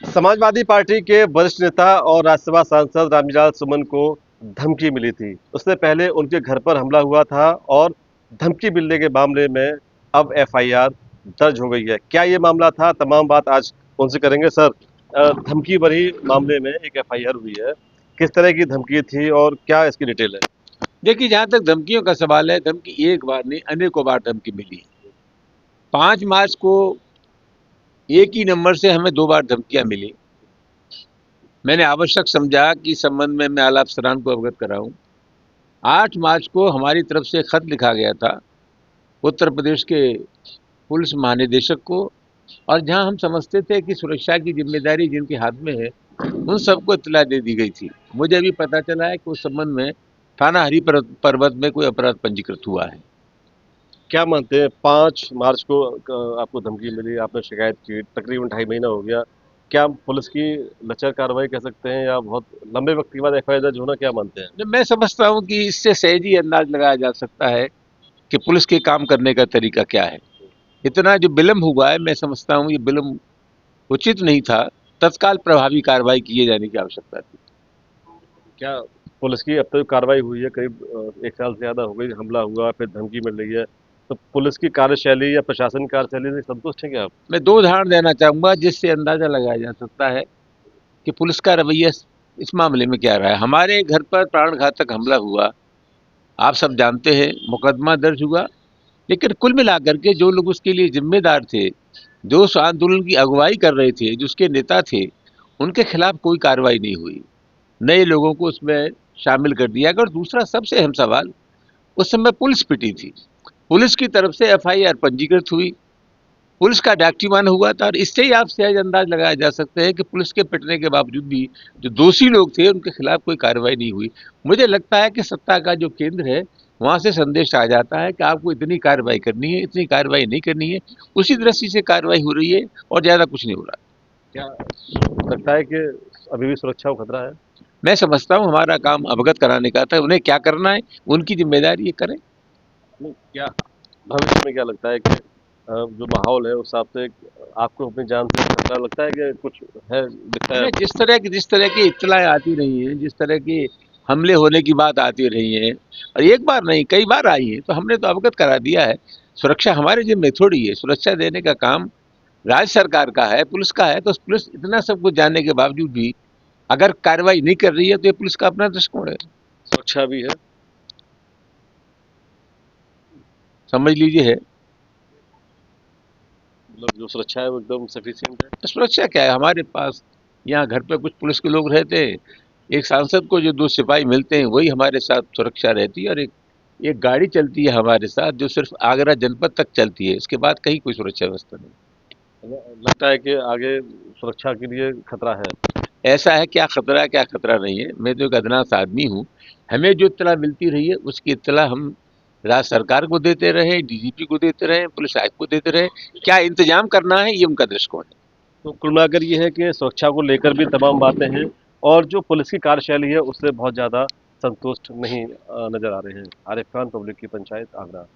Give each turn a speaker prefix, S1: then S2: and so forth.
S1: Samajwadi party के वरिष्ठ नेता और राज्यसभा सांसद रामविलास सुमन को धमकी मिली थी। उससे पहले उनके घर पर हमला हुआ था और धमकी मिलने के मामले में अब एफआईआर दर्ज हो गई है। क्या ये मामला था? तमाम बात आज उनसे करेंगे। सर, धमकी भरी मामले में एक एफआईआर हुई है। किस तरह की धमकी थी और क्या इसकी डिटेल है?
S2: देखिए, जहां तक धमकियों का सवाल है, धमकी एक बार नहीं अनेकों बार धमकी मिली है। 5 मार्च को एक ही नंबर से हमें 2 बार धमकियां मिली। मैंने आवश्यक समझा कि इस संबंध में मैं आला अफसरान को अवगत कराऊं। 8 मार्च को हमारी तरफ से खत लिखा गया था उत्तर प्रदेश के पुलिस महानिदेशक को, और जहां हम समझते थे कि सुरक्षा की जिम्मेदारी जिनके हाथ में है उन सबको इत्तला दे दी गई थी। मुझे अभी पता चला है कि उस संबंध में थाना हरि पर्वत में कोई अपराध पंजीकृत हुआ है।
S1: क्या मानते हैं, 5 मार्च को आपको धमकी मिली, आपने शिकायत की, तकरीबन 2.5 महीना हो गया। क्या पुलिस की लचर कार्रवाई कह सकते हैं या बहुत लंबे वक्त के बाद एफआईआर दर्ज होना, क्या मानते हैं?
S2: मैं समझता हूं कि इससे सहज ही अंदाज लगाया जा सकता है कि पुलिस के काम करने का तरीका क्या है। इतना जो विलम्ब हुआ है, मैं समझता हूं ये विलम्ब उचित नहीं था। तत्काल प्रभावी कार्रवाई किए जाने की आवश्यकता थी।
S1: क्या पुलिस की अब तक कार्रवाई हुई है, करीब 1 साल से ज़्यादा हो गई, हमला हुआ फिर धमकी मिल रही है, तो पुलिस की कार्यशैली या प्रशासन की कार्यशैली से संतुष्ट हैं क्या आप?
S2: मैं 2 उदाहरण देना चाहूंगा जिससे अंदाजा लगाया जा सकता है कि पुलिस का रवैया इस मामले में क्या रहा है। हमारे घर पर प्राण घातक हमला हुआ, आप सब जानते हैं, मुकदमा दर्ज हुआ, लेकिन कुल मिलाकर के जो लोग उसके लिए जिम्मेदार थे, जो उस आंदोलन की अगुवाई कर रहे थे, जो उसके नेता थे, उनके खिलाफ कोई कार्रवाई नहीं हुई। नए लोगों को उसमें शामिल कर दिया गया। और दूसरा सबसे अहम सवाल, उस समय पुलिस पिटी थी। पुलिस की तरफ से एफआईआर पंजीकृत हुई, पुलिस का डाक्टिवान हुआ था, और इससे ही आप सहज अंदाज लगाया जा सकते हैं कि पुलिस के पिटने के बावजूद भी जो दोषी लोग थे उनके खिलाफ कोई कार्रवाई नहीं हुई। मुझे लगता है कि सत्ता का जो केंद्र है वहां से संदेश आ जाता है कि आपको इतनी कार्रवाई करनी है, इतनी कार्रवाई नहीं करनी है। उसी दृष्टि से कार्रवाई हो रही है और ज्यादा कुछ नहीं हो रहा।
S1: क्या लगता है कि अभी भी सुरक्षा को खतरा है?
S2: मैं समझता हूँ हमारा काम अवगत कराने का था, उन्हें क्या करना है उनकी जिम्मेदारी ये करें।
S1: नहीं, क्या भविष्य में क्या लगता है कि जो माहौल है उस हिसाब से आपको अपनी जान से खतरा लगता है कि कुछ है, दिखता है?
S2: मैं जिस तरह की इत्तलाएं आती रही हैं, जिस तरह की हमले होने की बात आती रही है, और एक बार नहीं कई बार आई है, तो हमने तो अवगत करा दिया है। सुरक्षा हमारे जिम्मे थोड़ी है, सुरक्षा देने का काम राज्य सरकार का है, पुलिस का है। तो पुलिस इतना सब कुछ जानने के बावजूद भी अगर कार्रवाई नहीं कर रही है तो ये पुलिस का अपना दृष्टिकोण है।
S1: सुरक्षा भी है?
S2: समझ लीजिए है।
S1: मतलब जो सुरक्षा है वो एकदम सफिशिएंट है?
S2: तो सुरक्षा क्या है, हमारे पास यहाँ घर पे कुछ पुलिस के लोग रहते हैं, एक सांसद को जो 2 सिपाही मिलते हैं वही हमारे साथ सुरक्षा रहती है, और एक एक गाड़ी चलती है हमारे साथ जो सिर्फ आगरा जनपद तक चलती है, इसके बाद कहीं कोई सुरक्षा व्यवस्था नहीं।
S1: लगता है कि आगे सुरक्षा के लिए खतरा है?
S2: ऐसा है, क्या खतरा है क्या खतरा नहीं है, मैं तो एक अदनास आदमी हूँ। हमें जो इत्तला मिलती रही है उसकी इत्तला हम राज्य सरकार को देते रहे, डीजीपी को देते रहे, पुलिस आयुक्त को देते रहे। क्या इंतजाम करना है ये उनका दृष्टिकोण है।
S1: तो कुल मिलाकर ये है कि सुरक्षा को लेकर भी तमाम बातें हैं और जो पुलिस की कार्यशैली है उससे बहुत ज़्यादा संतुष्ट नहीं नजर आ रहे हैं। आरिफ खान, पब्लिक की पंचायत, आगरा।